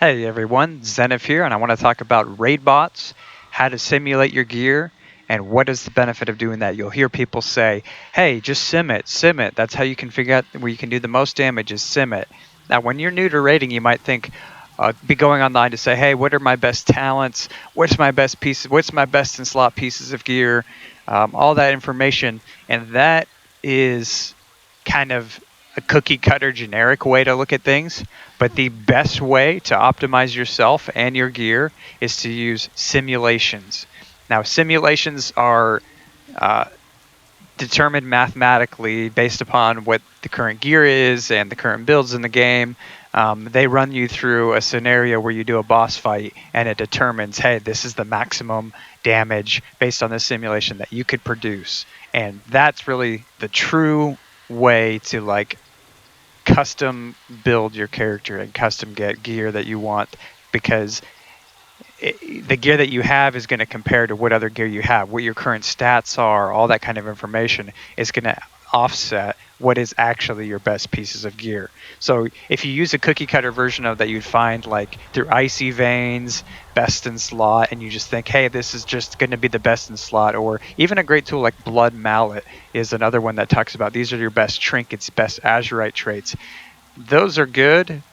Hey everyone, Zeniff here, and I want to talk about Raidbots, how to simulate your gear, and what is the benefit of doing that. You'll hear people say, hey, just sim it. That's how you can figure out where you can do the most damage is sim it. Now, when you're new to raiding, you might think, be going online to say, hey, what are my best talents? What's my best pieces? What's my best in slot pieces of gear? All that information, and that is kind of a cookie cutter generic way to look at things, but the best way to optimize yourself and your gear is to use simulations. Now, simulations are uh, determined mathematically based upon what the current gear is and the current builds in the game. They run you through a scenario where you do a boss fight and it determines, hey, this is the maximum damage based on this simulation that you could produce. And that's really the true way to custom build your character and custom get gear that you want because the gear that you have is going to compare to what other gear you have, what your current stats are, all that kind of information is going to offset what is actually your best pieces of gear. So if you use a cookie cutter version of that you'd find like through Icy Veins, best in slot, and you just think, hey, this is just going to be the best in slot, or even a great tool like Blood Mallet is another one that talks about these are your best trinkets, best Azurite traits. Those are good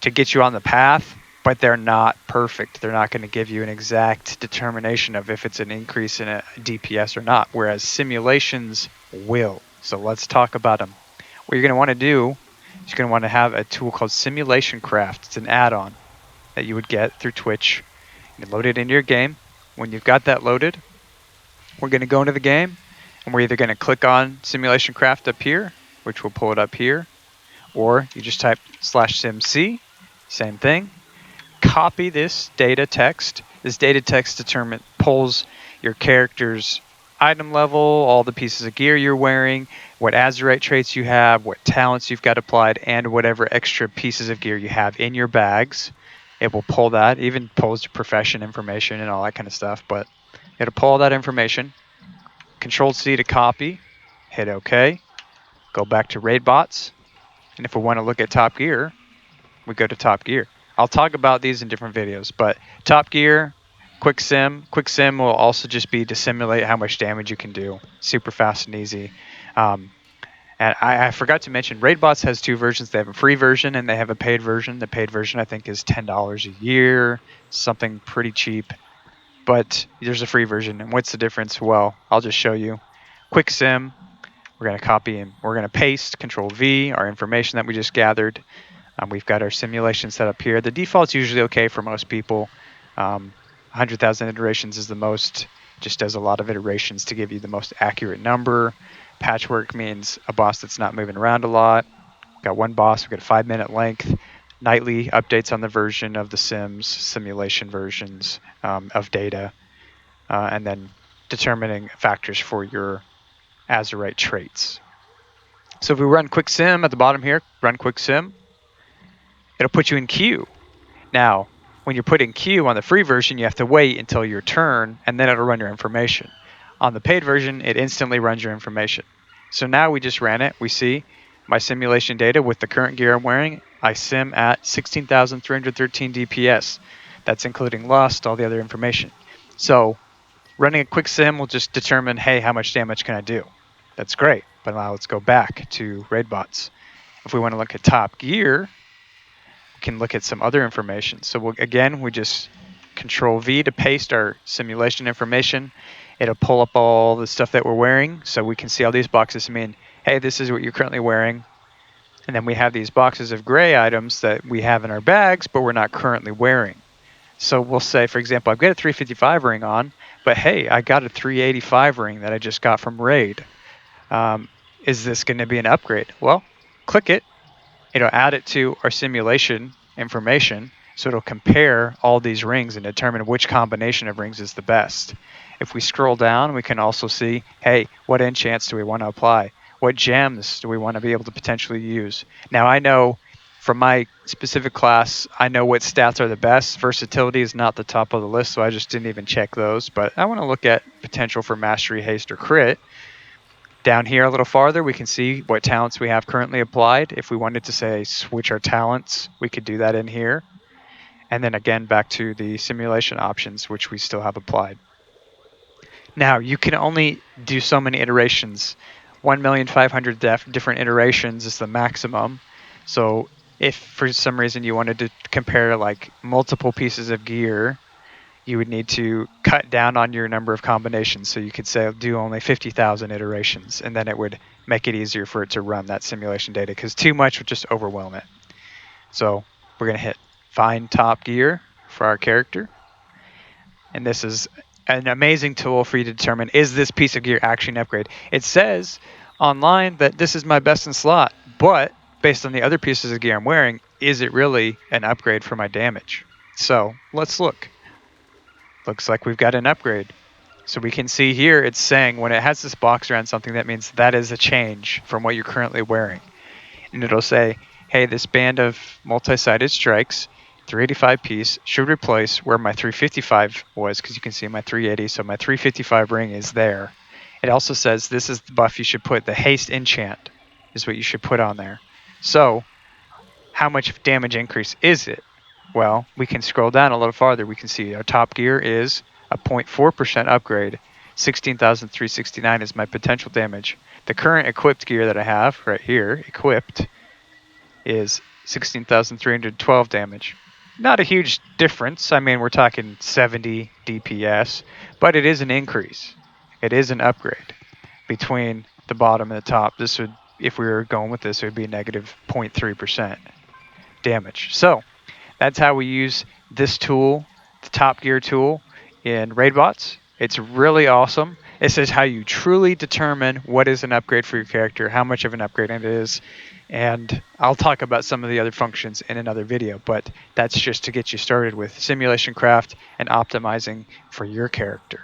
to get you on the path, but they're not perfect. They're not going to give you an exact determination of if it's an increase in a DPS or not, whereas simulations will. So let's talk about them. What you're going to want to do is you're going to want to have a tool called Simulation Craft. It's an add-on that you would get through Twitch. You load it into your game. When you've got that loaded, we're going to go into the game, and we're either going to click on Simulation Craft up here, which will pull it up here, or you just type /simc, same thing. Copy this data text. This data text pulls your character's item level, all the pieces of gear you're wearing, what Azurite traits you have, what talents you've got applied, and whatever extra pieces of gear you have in your bags. It will pull that, even pulls your profession information and all that kind of stuff, but it'll pull all that information. Control C to copy, hit OK, go back to Raidbots, and if we want to look at Top Gear, we go to Top Gear. I'll talk about these in different videos, but Top Gear, Quick Sim. Quick Sim will also just be to simulate how much damage you can do. Super fast and easy. Um, and I forgot to mention, Raidbots has two versions. They have a free version and they have a paid version. The paid version, I think, is $10 a year, something pretty cheap. But there's a free version. And what's the difference? Well, I'll just show you. Quick Sim, we're going to copy and we're going to paste, Control V, our information that we just gathered. We've got our simulation set up here. The default's usually okay for most people. 100,000 iterations is the most, just does a lot of iterations to give you the most accurate number. Patchwork means a boss that's not moving around a lot. We've got one boss, we've got a 5-minute length. Nightly updates on the version of the Sims, simulation versions of data, and then determining factors for your Azurite traits. So if we run Quick Sim at the bottom here, run Quick Sim, it'll put you in queue. Now, when you're put in queue on the free version, you have to wait until your turn, and then it'll run your information. On the paid version, it instantly runs your information. So now we just ran it. We see my simulation data with the current gear I'm wearing. I sim at 16,313 DPS. That's including Lust, all the other information. So running a quick sim will just determine, hey, how much damage can I do? That's great. But now let's go back to Raidbots. If we want to look at Top Gear, can look at some other information. So we just Control V to paste our simulation information. It'll pull up all the stuff that we're wearing, so we can see all these boxes mean, hey, this is what you're currently wearing. And then we have these boxes of gray items that we have in our bags, but we're not currently wearing. So we'll say, for example, I've got a 355 ring on, but hey, I got a 385 ring that I just got from Raid. Is this going to be an upgrade? Well, click it, it'll add it to our simulation information, so it'll compare all these rings and determine which combination of rings is the best. If we scroll down, we can also see, hey, what enchants do we want to apply? What gems do we want to be able to potentially use? Now, I know from my specific class, I know what stats are the best. Versatility is not the top of the list, so I just didn't even check those. But I want to look at potential for mastery, haste, or crit. Down here a little farther, we can see what talents we have currently applied. If we wanted to say switch our talents, we could do that in here. And then again, back to the simulation options, which we still have applied. Now, you can only do so many iterations. 1,500,000 different iterations is the maximum. So if for some reason you wanted to compare like multiple pieces of gear, you would need to cut down on your number of combinations. So you could say do only 50,000 iterations, and then it would make it easier for it to run that simulation data, because too much would just overwhelm it. So we're going to hit find top gear for our character. And this is an amazing tool for you to determine, is this piece of gear actually an upgrade? It says online that this is my best in slot, but based on the other pieces of gear I'm wearing, is it really an upgrade for my damage? So let's look. Looks like we've got an upgrade. So we can see here it's saying when it has this box around something, that means that is a change from what you're currently wearing. And it'll say, hey, this band of multi-sided strikes, 385 piece, should replace where my 355 was, because you can see my 380, so my 355 ring is there. It also says this is the buff you should put, the haste enchant is what you should put on there. So how much damage increase is it? Well, we can scroll down a little farther. We can see our top gear is a 0.4% upgrade. 16,369 is my potential damage. The current equipped gear that I have right here, equipped, is 16,312 damage. Not a huge difference. I mean, we're talking 70 DPS, but it is an increase. It is an upgrade between the bottom and the top. This would, if we were going with this, it would be negative 0.3% damage. So that's how we use this tool, the Top Gear tool, in Raidbots. It's really awesome. It says how you truly determine what is an upgrade for your character, how much of an upgrade it is, and I'll talk about some of the other functions in another video, but that's just to get you started with simulation craft and optimizing for your character.